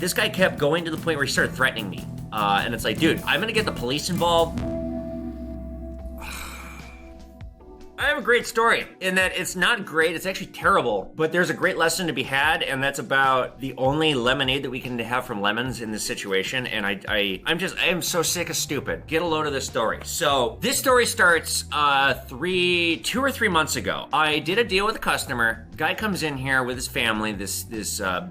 this guy kept going to the point where he started threatening me. And it's like, dude, I'm gonna get the police involved. I have a great story in that it's not great, it's actually terrible, but there's a great lesson to be had, and that's about the only lemonade that we can have from lemons in this situation, and I am so sick of stupid. Get a load of this story. So this story starts 2 or 3 months ago. I did a deal with a customer. Guy comes in here with his family, this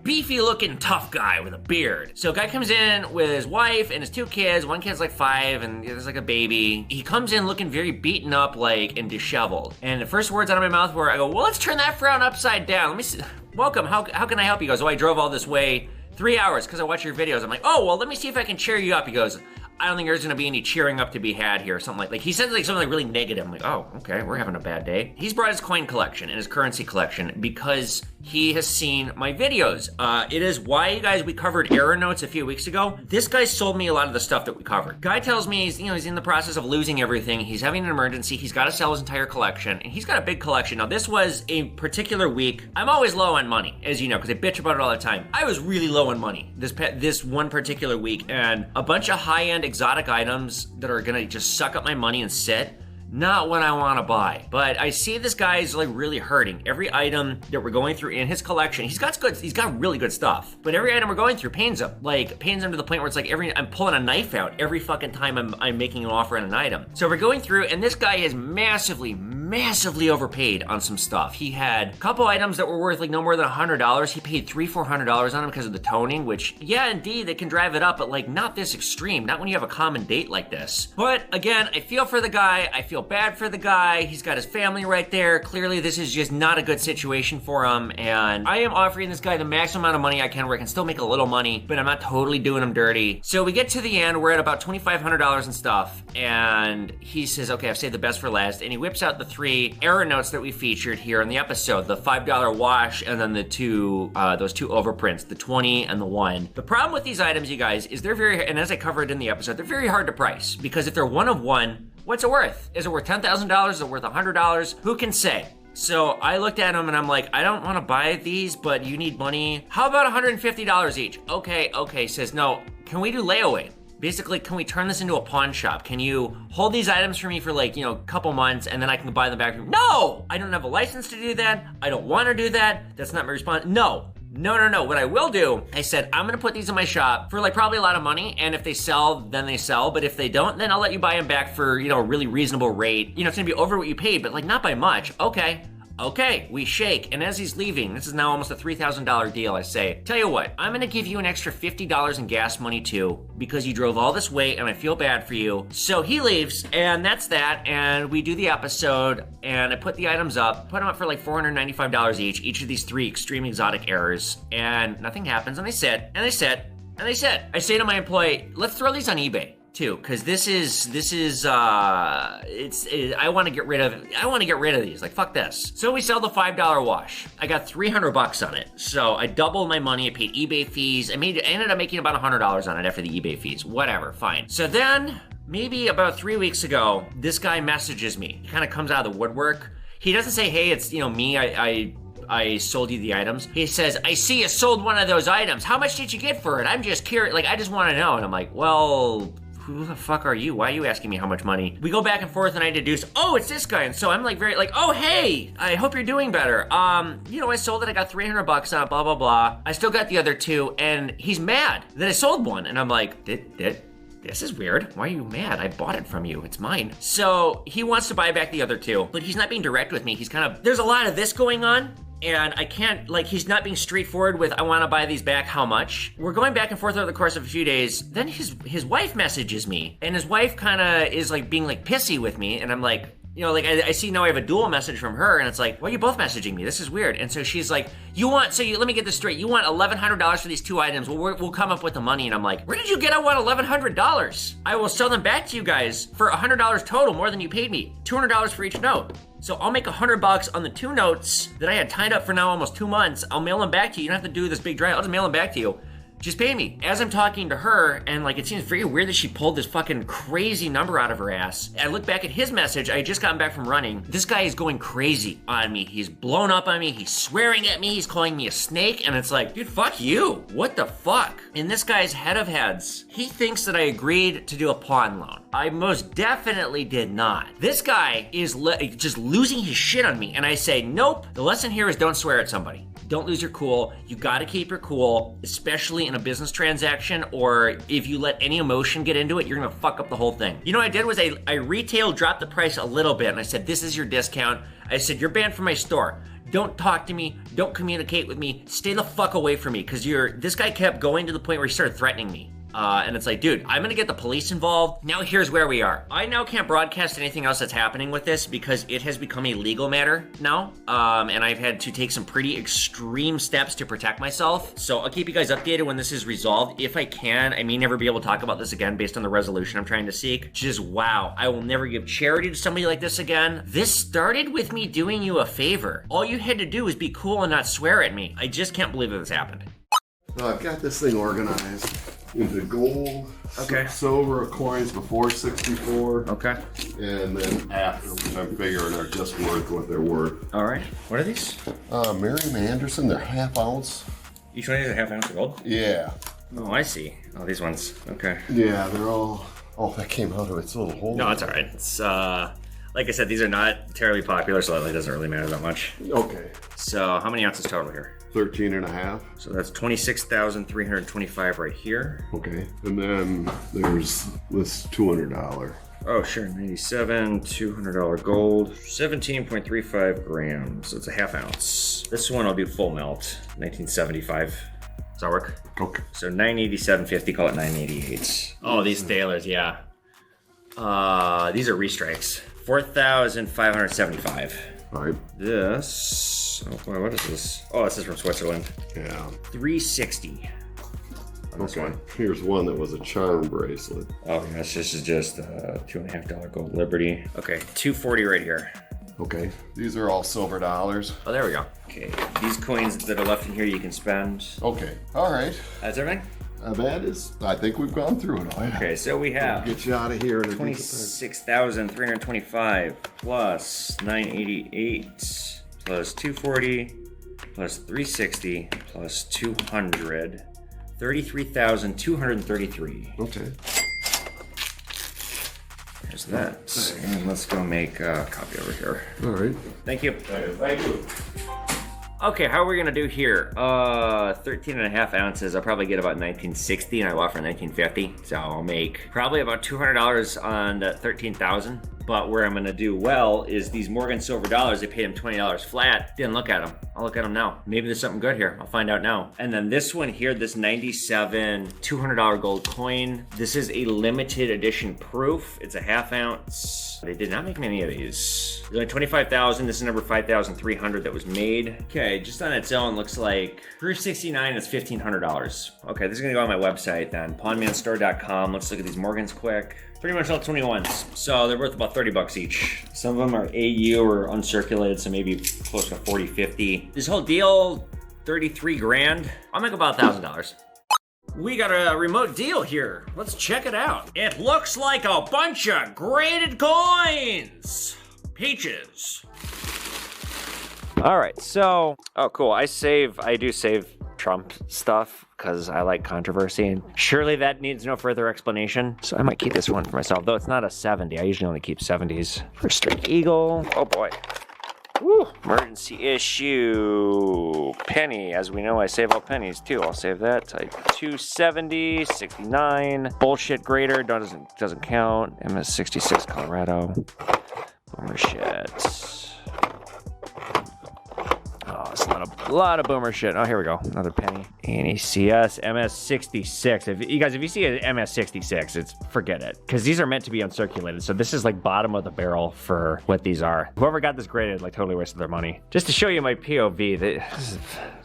beefy looking tough guy with a beard. So guy comes in with his wife and his 2 kids. One kid's like 5 and there's like a baby. He comes in looking very beaten up, like, and disheveled. And the first words out of my mouth were, I go, well, let's turn that frown upside down. Let me see. Welcome, how can I help you? He goes, oh, I drove all this way 3 hours because I watch your videos. I'm like, oh, well, let me see if I can cheer you up. He goes, I don't think there's gonna be any cheering up to be had here, or something like he said like something like really negative. I'm like, oh, okay, we're having a bad day. He's brought his coin collection and his currency collection because he has seen my videos. It is why, you guys, we covered error notes a few weeks ago. This guy sold me a lot of the stuff that we covered. Guy tells me he's in the process of losing everything. He's having an emergency. He's got to sell his entire collection, and he's got a big collection. Now, this was a particular week. I'm always low on money, as you know, because I bitch about it all the time. I was really low on money this one particular week, and a bunch of high-end exotic items that are gonna just suck up my money and sit. Not what I want to buy. But I see this guy's like really hurting. Every item that we're going through in his collection, he's got really good stuff. But every item we're going through pains him. Like, pains him to the point where it's like I'm pulling a knife out every fucking time I'm making an offer on an item. So we're going through, and this guy is massively overpaid on some stuff. He had a couple items that were worth like no more than $100. He paid $300-400 on them because of the toning, which, yeah, indeed, they can drive it up, but like not this extreme. Not when you have a common date like this. But again, I feel for the guy. I feel bad for the guy. He's got his family right there. Clearly, this is just not a good situation for him, and I am offering this guy the maximum amount of money I can where I can still make a little money, but I'm not totally doing him dirty. So we get to the end. We're at about $2,500 and stuff, and he says, okay, I've saved the best for last, and he whips out the 3 error notes that we featured here in the episode, the $5 wash, and then the those 2 overprints, the 20 and the 1. The problem with these items, you guys, is they're very, and as I covered in the episode, they're very hard to price, because if they're 1 of 1, what's it worth? Is it worth $10,000? Is it worth $100? Who can say? So I looked at him and I'm like, I don't want to buy these, but you need money. How about $150 each? Okay. Says, no, can we do layaway? Basically, can we turn this into a pawn shop? Can you hold these items for me for like, a couple months, and then I can buy them back from you? No! I don't have a license to do that. I don't want to do that. That's not my response. No. What I will do, I said, I'm going to put these in my shop for like probably a lot of money, and if they sell, then they sell, but if they don't, then I'll let you buy them back for, a really reasonable rate. It's going to be over what you paid, but like not by much. Okay, we shake, and as he's leaving, this is now almost a $3,000 deal, I say, tell you what, I'm gonna give you an extra $50 in gas money too, because you drove all this way and I feel bad for you. So he leaves, and that's that, and we do the episode, and I put the items up, put them up for like $495 each of these 3 extreme exotic errors, and nothing happens, and they sit. I say to my employee, let's throw these on eBay too, because I want to get rid of these. Like, fuck this. So we sell the $5 wash. I got $300 on it. So I doubled my money. I paid eBay fees. I ended up making about $100 on it after the eBay fees. Whatever, fine. So then, maybe about 3 weeks ago, this guy messages me. He kind of comes out of the woodwork. He doesn't say, hey, it's, me, I sold you the items. He says, I see you sold one of those items. How much did you get for it? I'm just curious. Like, I just want to know. And I'm like, well, who the fuck are you? Why are you asking me how much money? We go back and forth, and I deduce, oh, it's this guy. And so I'm like oh, hey, I hope you're doing better. I sold it. I got $300 on it, blah, blah, blah. I still got the other 2, and he's mad that I sold one. And I'm like, this is weird. Why are you mad? I bought it from you. It's mine. So he wants to buy back the other 2, but he's not being direct with me. He's there's a lot of this going on. And I can't, he's not being straightforward with, I want to buy these back, how much? We're going back and forth over the course of a few days. Then his wife messages me, and his wife kind of is being pissy with me. And I'm like, I see now I have a dual message from her, and it's like, why are you both messaging me? This is weird. And so she's like, let me get this straight. You want $1,100 for these 2 items. Well, we'll come up with the money. And I'm like, where did you get I want $1,100? I will sell them back to you guys for $100 total, more than you paid me. $200 for each note. So I'll make $100 on the 2 notes that I had tied up for now almost 2 months. I'll mail them back to you. You don't have to do this big drive. I'll just mail them back to you. She's paying me as I'm talking to her, and like it seems very weird that she pulled this fucking crazy number out of her ass. I look back at his message. I had just gotten back from running. This guy is going crazy on me. He's blown up on me. He's swearing at me. He's calling me a snake, and it's like, dude, fuck you. What the fuck? And this guy's head of heads. He thinks that I agreed to do a pawn loan. I most definitely did not. This guy is just losing his shit on me, and I say, nope. The lesson here is don't swear at somebody. Don't lose your cool. You gotta keep your cool, especially in a business transaction, or if you let any emotion get into it, you're gonna fuck up the whole thing. You know what I did was I retail dropped the price a little bit, and I said, this is your discount. I said, you're banned from my store. Don't talk to me. Don't communicate with me. Stay the fuck away from me, because this guy kept going to the point where he started threatening me. And it's like, dude, I'm gonna get the police involved. Now here's where we are. I now can't broadcast anything else that's happening with this because it has become a legal matter now. And I've had to take some pretty extreme steps to protect myself. So I'll keep you guys updated when this is resolved. If I can, I may never be able to talk about this again based on the resolution I'm trying to seek. Just wow, I will never give charity to somebody like this again. This started with me doing you a favor. All you had to do was be cool and not swear at me. I just can't believe that this happened. I've got this thing organized into gold, silver coins before 64. Okay. And then after, which I'm figuring are just worth what they're worth. All right. What are these? Miriam Anderson, they're ½ ounce. Each one is a ½ ounce of gold? Yeah. Oh, I see. Oh, these ones. Okay. Yeah, they're all... Oh, that came out of its little hole. No, it's all right. It's, like I said, these are not terribly popular, so it doesn't really matter that much. Okay. So how many ounces total here? 13 and a half. So that's 26,325 right here. Okay. And then there's this $200. Oh, sure. 97, $200 gold, 17.35 grams. So it's a ½ ounce. This one I'll do full melt, 1975. Does that work? Okay. So 987.50, call it 988. Oh, these thalers, yeah. These are restrikes. 4,575. All right. This, oh boy, what is this? Oh, this is from Switzerland. Yeah. 360. On this one. Here's one that was a charm bracelet. Oh gosh, this is just $2.50 gold Liberty. Okay, 240 right here. Okay. These are all silver dollars. Oh, there we go. Okay, these coins that are left in here you can spend. Okay. All right. That's everything? That is, I think we've gone through it all. Okay, so we have get you out of here. 26,325 plus 988 plus 240 plus 360 plus 200, 33,233. Okay. There's that. And let's go make a copy over here. All right. Thank you. Thank you. Okay, how are we gonna do here? 13 and a half ounces. I'll probably get about 1960 and I bought for 1950. So I'll make probably about $200 on that 13,000. But where I'm gonna do well is these Morgan silver dollars. They paid him $20 flat. Didn't look at them. I'll look at them now. Maybe there's something good here. I'll find out now. And then this one here, this 97 $200 gold coin. This is a limited edition proof. It's a ½ ounce. They did not make many of these. There's only 25,000. This is number 5,300 that was made. Okay, just on its own, looks like proof 69 is $1,500. Okay, this is gonna go on my website then, pawnmanstore.com. Let's look at these Morgans quick. Pretty much all 21s. So they're worth about 30 bucks each. Some of them are AU or uncirculated, so maybe close to 40, 50. This whole deal, 33 grand. I'll make about $1,000. We got a remote deal here. Let's check it out. It looks like a bunch of graded coins. Peaches. All right, so, oh cool, I do save Trump stuff because I like controversy, and surely that needs no further explanation. So I might keep this one for myself, though it's not a 70. I usually only keep 70s. First Strike Eagle, oh boy. Woo. Emergency issue. Penny, as we know, I save all pennies too. I'll save that. Type 270, 69. Bullshit grader, doesn't count. MS66 Colorado. Boomer shit. Oh, it's a lot of boomer shit. Oh, here we go. Another penny. NECS MS66. If you see an MS66, forget it. Because these are meant to be uncirculated. So this is like bottom of the barrel for what these are. Whoever got this graded like totally wasted their money. Just to show you my POV, this is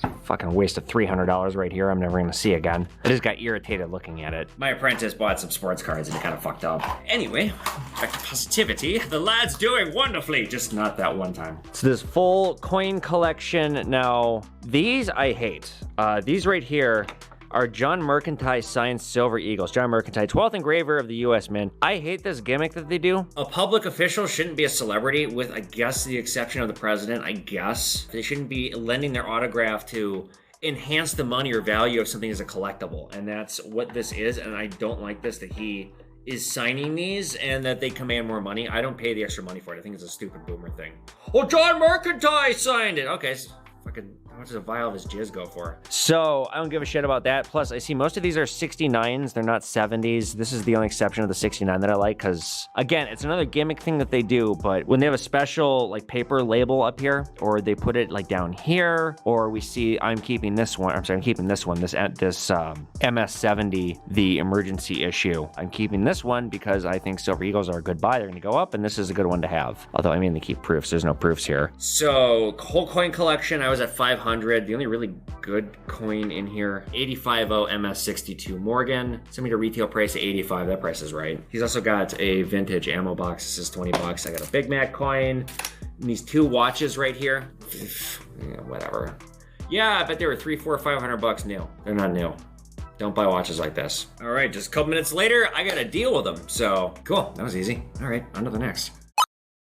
a fucking waste of $300 right here. I'm never going to see again. I just got irritated looking at it. My apprentice bought some sports cards and it kind of fucked up. Anyway, back to positivity. The lad's doing wonderfully. Just not that one time. So this full coin collection. Now, these I hate. These right here are John Mercantile signed Silver Eagles. John Mercantile, 12th engraver of the U.S. Mint. I hate this gimmick that they do. A public official shouldn't be a celebrity, with, I guess, the exception of the president, I guess. They shouldn't be lending their autograph to enhance the money or value of something as a collectible. And that's what this is, and I don't like this, that he is signing these and that they command more money. I don't pay the extra money for it. I think it's a stupid boomer thing. Oh, John Mercantile signed it. Okay, so fucking, how much does a vial of his jizz go for? So I don't give a shit about that. Plus, I see most of these are 69s. They're not 70s. This is the only exception of the 69 that I like, because again, it's another gimmick thing that they do, but when they have a special like paper label up here, or they put it like down here, or we see I'm keeping this one, I'm keeping this one, this MS70, the emergency issue. I'm keeping this one because I think Silver Eagles are a good buy. They're gonna go up, and this is a good one to have. Although, I mean, they keep proofs. There's no proofs here. So, whole coin collection, I was at 500. The only really good coin in here, 850 MS62 Morgan. Send me to retail price at 85. That price is right. He's also got a vintage ammo box. This is 20 bucks. I got a Big Mac coin. And these two watches right here. Yeah, whatever. Yeah, I bet they were $300, $400, $500 new. They're not new. Don't buy watches like this. All right, just a couple minutes later, I got a deal with them. So cool, that was easy. All right, on to the next.